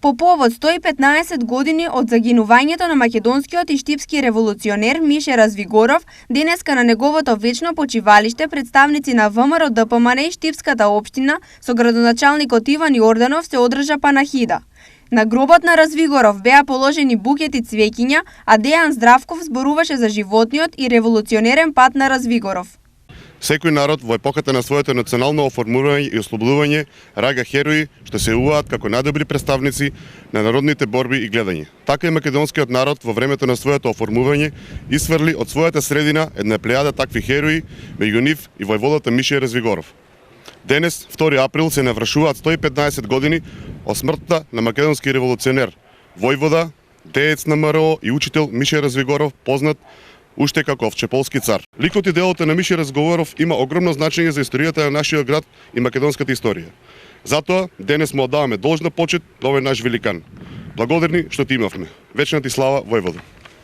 По повод 115 години од загинувањето на македонскиот и штипски револуционер Мише Развигоров, денеска на неговото вечно почивалиште представници на ВМРО ДПМН и Штипската општина со градоначалникот Иван Јорданов се одржа панахида. На гробот на Развигоров беа положени букети цвеќиња, а Дејан Здравков зборуваше за животниот и револуционерен пат на Развигоров. Секој народ во епоката на своето национално оформување и ослободување раѓа херои што се јавуваат како најдобри представници на народните борби и гледање. Така и македонскиот народ во времето на своето оформување исфрли од својата средина една плејада такви херои, меѓу нив и војводата Мише Развигоров. Денес, 2 април, се навршуваат 115 години од смртта на македонски револуционер, војвода, деец на ВМРО и учител Мише Развигоров, познат уште како Овчеполски цар. Ликот и делото на Мише Развигоров има огромно значење за историјата на нашиот град и македонската историја. Затоа денес му оддаваме должна почит на овој наш великан. Благодарни што ти имавме. Вечна ти слава, војвода.